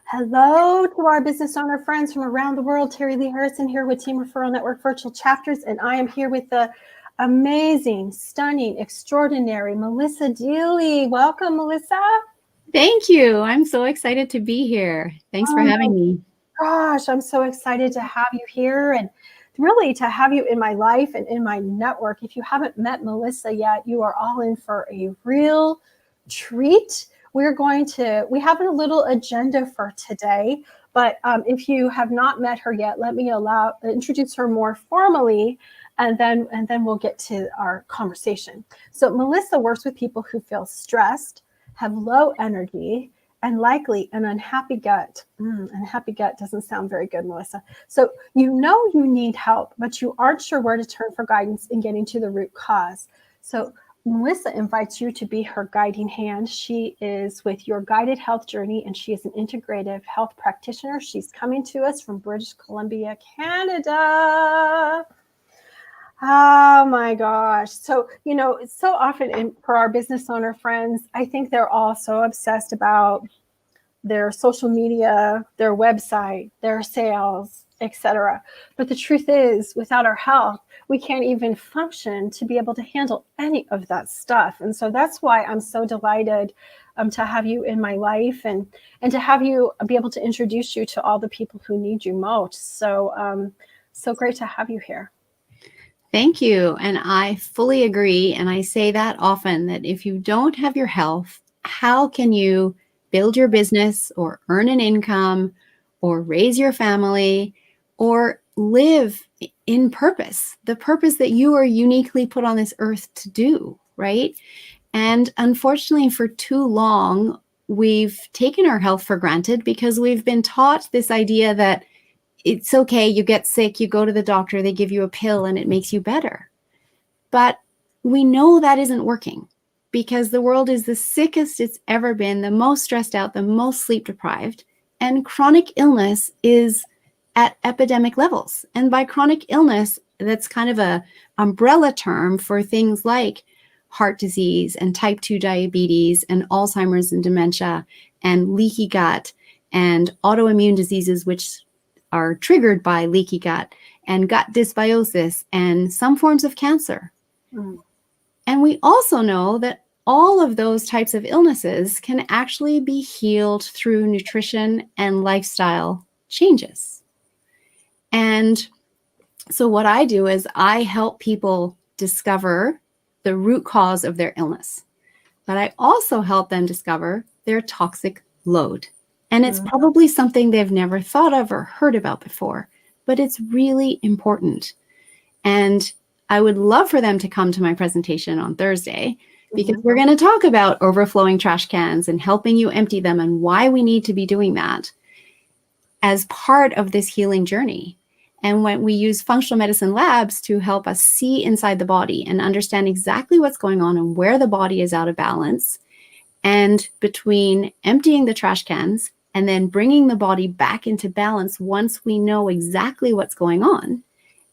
Hello to our business owner friends from around the world. Terry Lee Harrison here with Team Referral Network Virtual Chapters, and I am here with the amazing, stunning, extraordinary Melissa Deely. Welcome, Melissa. Thank you. I'm so excited to be here. Thanks for having me. Gosh, I'm so excited to have you here and really to have you in my life and in my network. If you haven't met Melissa yet, you are all in for a real treat. We have a little agenda for today, but if you have not met her yet, let me introduce her more formally, and then we'll get to our conversation. So Melissa works with people who feel stressed, have low energy, and likely an unhappy gut. Unhappy gut doesn't sound very good, Melissa. So you know you need help, but you aren't sure where to turn for guidance in getting to the root cause. So Melissa invites you to be her guiding hand. She is with Your Guided Health Journey, and she is an integrative health practitioner. She's coming to us from British Columbia, Canada. Oh my gosh. So, so often for our business owner friends, I think they're all so obsessed about their social media, their website, their sales, etc. But the truth is, without our health, we can't even function to be able to handle any of that stuff. And so that's why I'm so delighted to have you in my life and to have you be able to introduce you to all the people who need you most. So, so great to have you here. Thank you. And I fully agree. And I say that often, that if you don't have your health, how can you build your business or earn an income or raise your family or live in purpose, the purpose that you are uniquely put on this earth to do, right? And unfortunately, for too long, we've taken our health for granted because we've been taught this idea that it's okay, you get sick, you go to the doctor, they give you a pill and it makes you better. But we know that isn't working because the world is the sickest it's ever been, the most stressed out, the most sleep deprived, and chronic illness is at epidemic levels. And by chronic illness, that's kind of an umbrella term for things like heart disease and type 2 diabetes and Alzheimer's and dementia and leaky gut and autoimmune diseases, which are triggered by leaky gut, and gut dysbiosis, and some forms of cancer. And we also know that all of those types of illnesses can actually be healed through nutrition and lifestyle changes. And so what I do is I help people discover the root cause of their illness, but I also help them discover their toxic load. And it's probably something they've never thought of or heard about before, but it's really important. And I would love for them to come to my presentation on Thursday because we're going to talk about overflowing trash cans and helping you empty them and why we need to be doing that as part of this healing journey. And when we use functional medicine labs to help us see inside the body and understand exactly what's going on and where the body is out of balance, and between emptying the trash cans and then bringing the body back into balance once we know exactly what's going on,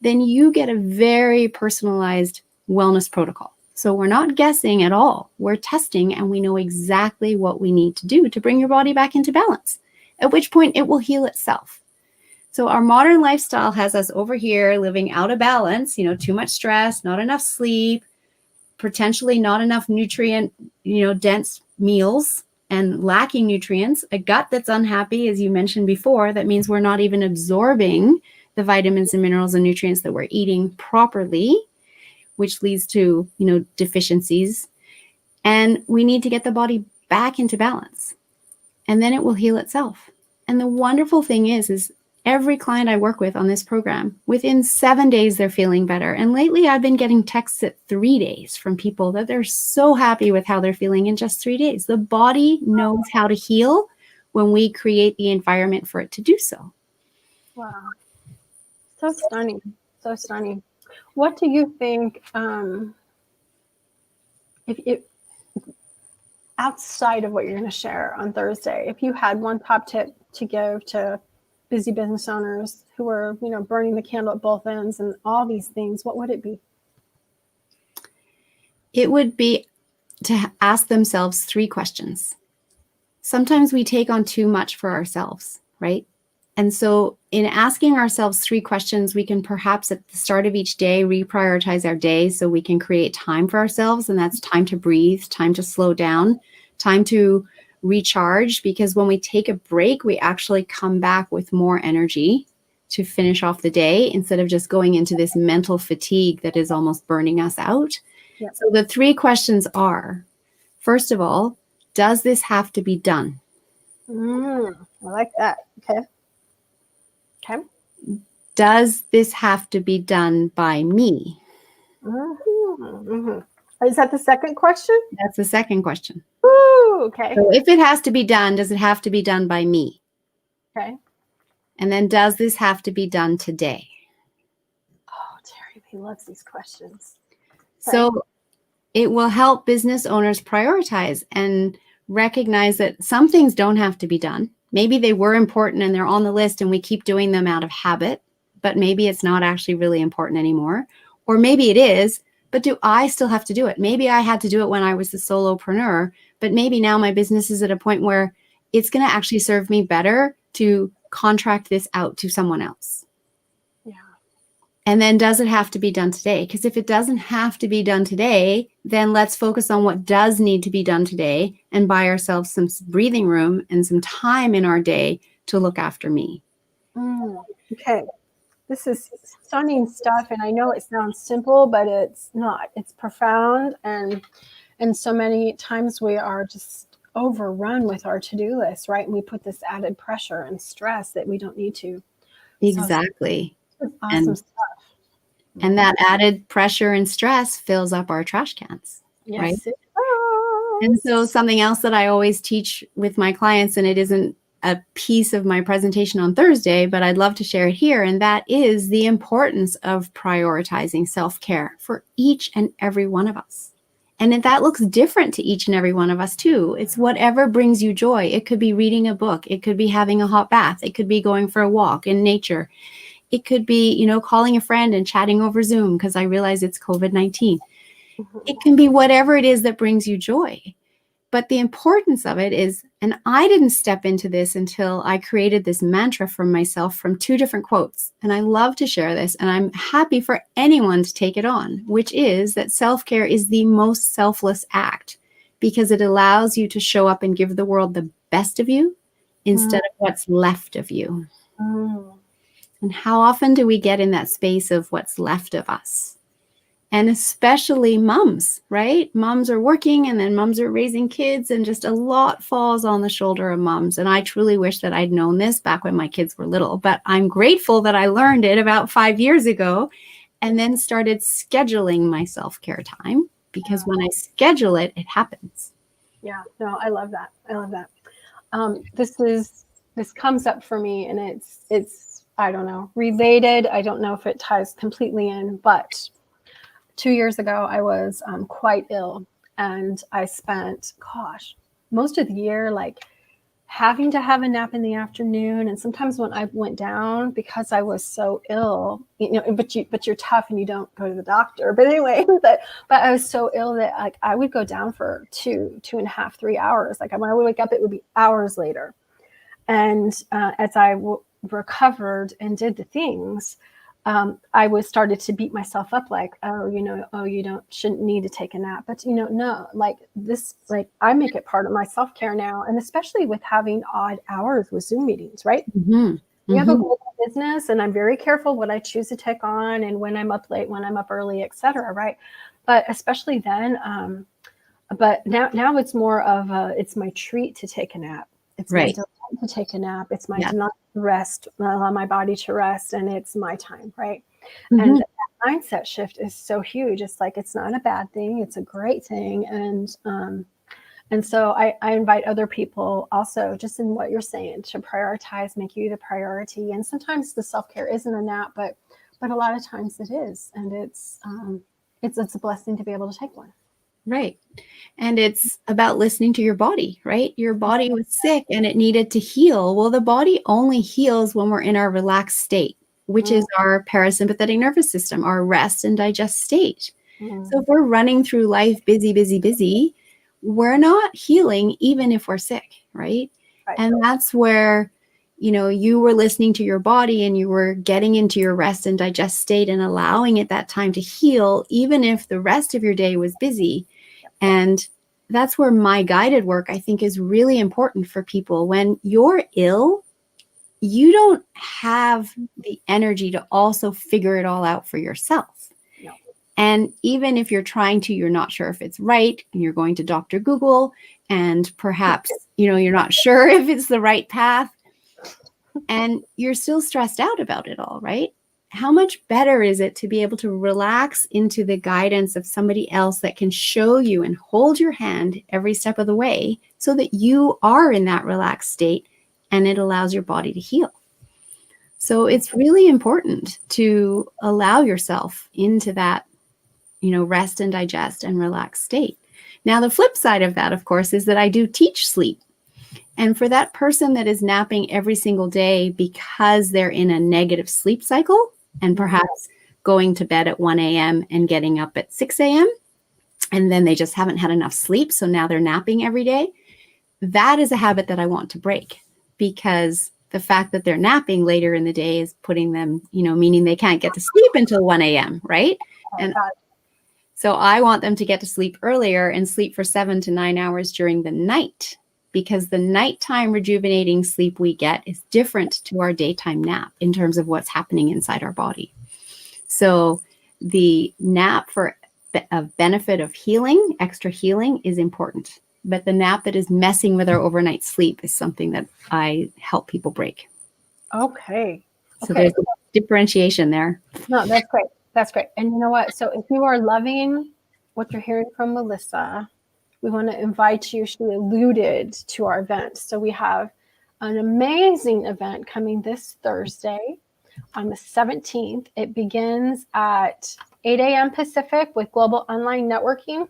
then you get a very personalized wellness protocol. So we're not guessing at all. We're testing and we know exactly what we need to do to bring your body back into balance, at which point it will heal itself. So our modern lifestyle has us over here living out of balance, too much stress, not enough sleep, potentially not enough nutrient, dense meals and lacking nutrients, a gut that's unhappy, as you mentioned before. That means we're not even absorbing the vitamins and minerals and nutrients that we're eating properly, which leads to, deficiencies. And we need to get the body back into balance, and then it will heal itself. And the wonderful thing is every client I work with on this program, within 7 days, they're feeling better. And lately I've been getting texts at 3 days from people that they're so happy with how they're feeling in just 3 days. The body knows how to heal when we create the environment for it to do so. Wow. So stunning. So stunning. What do you think, if outside of what you're going to share on Thursday, if you had one top tip to give to busy business owners who are, burning the candle at both ends and all these things, what would it be? It would be to ask themselves 3 questions. sometimes we take on too much for ourselves, right? And so in asking ourselves 3 questions, we can perhaps at the start of each day reprioritize our day so we can create time for ourselves. And that's time to breathe, time to slow down, time to recharge. Because when we take a break, we actually come back with more energy to finish off the day instead of just going into this mental fatigue that is almost burning us out. Yeah. So the 3 questions are, first of all, does this have to be done? I like that. Okay. Okay. Does this have to be done by me? Is that the second question? That's the second question. Ooh, okay. So if it has to be done, does it have to be done by me? Okay. And then does this have to be done today? Oh, Terry, he loves these questions. So it will help business owners prioritize and recognize that some things don't have to be done. Maybe they were important and they're on the list and we keep doing them out of habit, but maybe it's not actually really important anymore. Or maybe it is, but do I still have to do it? Maybe I had to do it when I was the solopreneur, but maybe now my business is at a point where it's going to actually serve me better to contract this out to someone else. Yeah. And then does it have to be done today? Because if it doesn't have to be done today, then let's focus on what does need to be done today and buy ourselves some breathing room and some time in our day to look after me. Okay. This is stunning stuff. And I know it sounds simple, but it's not. It's profound. And so many times we are just overrun with our to-do list, right? And we put this added pressure and stress that we don't need to. Exactly. So it's awesome stuff. And that added pressure and stress fills up our trash cans. Yes, right? it does. And so something else that I always teach with my clients, and it isn't a piece of my presentation on Thursday, but I'd love to share it here. And that is the importance of prioritizing self-care for each and every one of us. And that looks different to each and every one of us too. It's whatever brings you joy. It could be reading a book. It could be having a hot bath. It could be going for a walk in nature. It could be, calling a friend and chatting over Zoom because I realize it's COVID-19. It can be whatever it is that brings you joy. But the importance of it is, and I didn't step into this until I created this mantra for myself from 2 different quotes. And I love to share this, and I'm happy for anyone to take it on, which is that self-care is the most selfless act because it allows you to show up and give the world the best of you instead of what's left of you. And how often do we get in that space of what's left of us? And especially moms, right? Moms are working and then moms are raising kids and just a lot falls on the shoulder of moms. And I truly wish that I'd known this back when my kids were little, but I'm grateful that I learned it about 5 years ago and then started scheduling my self-care time because when I schedule it, it happens. Yeah, no, I love that. I love that. This comes up for me and it's, I don't know, related. I don't know if it ties completely in, but 2 years ago, I was quite ill and I spent, most of the year, like having to have a nap in the afternoon. And sometimes when I went down because I was so ill, but you're tough and you don't go to the doctor. But anyway, but I was so ill that like I would go down for 2.5, 3 hours. Like when I would wake up, it would be hours later. And as I recovered and did the things, I started to beat myself up like, you shouldn't need to take a nap. But, no, like this, like I make it part of my self-care now. And especially with having odd hours with Zoom meetings, right? We have a global business and I'm very careful what I choose to take on and when I'm up late, when I'm up early, et cetera, right? But especially then, but now it's more of it's my treat to take a nap. It's my delight to take a nap. It's my delight to rest, allow my body to rest, and it's my time, right? And that mindset shift is so huge. It's like it's not a bad thing; it's a great thing. And so I invite other people also, just in what you're saying, to prioritize, make you the priority. And sometimes the self-care isn't a nap, but a lot of times it is, and it's a blessing to be able to take one. Right. And it's about listening to your body, right? Your body was sick and it needed to heal. Well, the body only heals when we're in our relaxed state, which is our parasympathetic nervous system, our rest and digest state. So if we're running through life busy, we're not healing even if we're sick. right? Right. And that's where, you were listening to your body and you were getting into your rest and digest state and allowing it that time to heal, even if the rest of your day was busy. And that's where my guided work, I think, is really important for people. When you're ill, you don't have the energy to also figure it all out for yourself. No. And even if you're trying to, you're not sure if it's right, and you're going to Dr. Google, and perhaps, you're not sure if it's the right path, and you're still stressed out about it all, right? How much better is it to be able to relax into the guidance of somebody else that can show you and hold your hand every step of the way so that you are in that relaxed state and it allows your body to heal? So it's really important to allow yourself into that, rest and digest and relaxed state. Now, the flip side of that, of course, is that I do teach sleep. And for that person that is napping every single day because they're in a negative sleep cycle and perhaps going to bed at 1 a.m. and getting up at 6 a.m., and then they just haven't had enough sleep, so now they're napping every day, that is a habit that I want to break, because the fact that they're napping later in the day is putting them, meaning they can't get to sleep until 1 a.m., right? And so I want them to get to sleep earlier and sleep for 7 to 9 hours during the night, because the nighttime rejuvenating sleep we get is different to our daytime nap in terms of what's happening inside our body. So the nap for a benefit of healing, extra healing, is important. But the nap that is messing with our overnight sleep is something that I help people break. Okay. So there's a differentiation there. No, that's great. That's great. And you know what? So if you are loving what you're hearing from Melissa, we want to invite you. She alluded to our event. So we have an amazing event coming this Thursday on the 17th. It begins at 8 a.m. Pacific with Global Online Networking.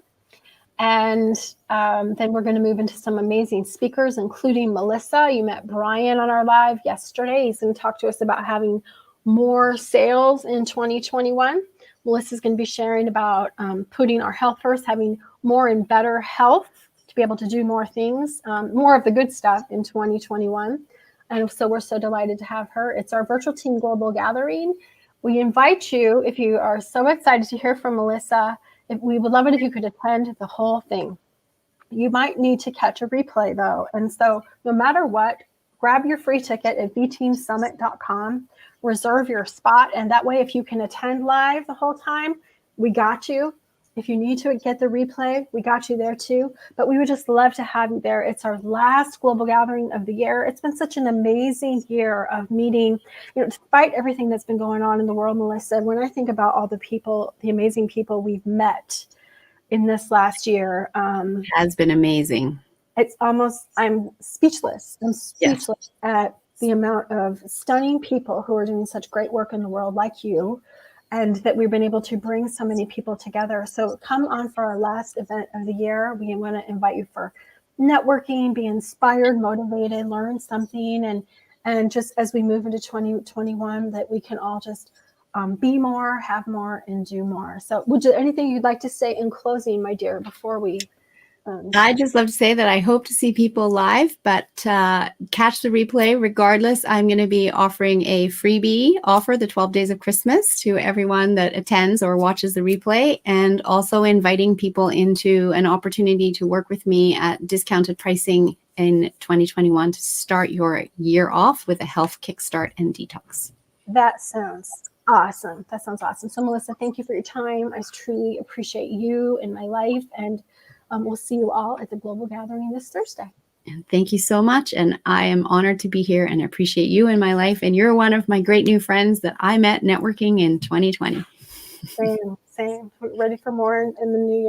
And then we're going to move into some amazing speakers, including Melissa. You met Brian on our live yesterday. He's going to talk to us about having more sales in 2021. Melissa's going to be sharing about putting our health first, having more and better health to be able to do more things, more of the good stuff in 2021. And so we're so delighted to have her. It's our virtual team global gathering. We invite you, if you are so excited to hear from Melissa, we would love it if you could attend the whole thing. You might need to catch a replay though. And so no matter what, grab your free ticket at vteamsummit.com, reserve your spot. And that way, if you can attend live the whole time, we got you. If you need to get the replay, we got you there too. But we would just love to have you there. It's our last global gathering of the year. It's been such an amazing year of meeting, despite everything that's been going on in the world, Melissa. When I think about all the people, the amazing people we've met in this last year. It has been amazing. It's almost, I'm speechless. I'm speechless at the amount of stunning people who are doing such great work in the world like you, and that we've been able to bring so many people together. So come on for our last event of the year. We want to invite you for networking, be inspired, motivated, learn something, and just as we move into 2021, that we can all just be more, have more, and do more. So anything you'd like to say in closing, my dear, before we... I just love to say that I hope to see people live, but catch the replay. Regardless, I'm going to be offering a freebie offer, the 12 Days of Christmas, to everyone that attends or watches the replay, and also inviting people into an opportunity to work with me at discounted pricing in 2021 to start your year off with a health kickstart and detox. That sounds awesome. That sounds awesome. So Melissa, thank you for your time. I truly appreciate you in my life, and we'll see you all at the Global Gathering this Thursday. And thank you so much. And I am honored to be here and appreciate you in my life. And you're one of my great new friends that I met networking in 2020. Same. Ready for more in the new year.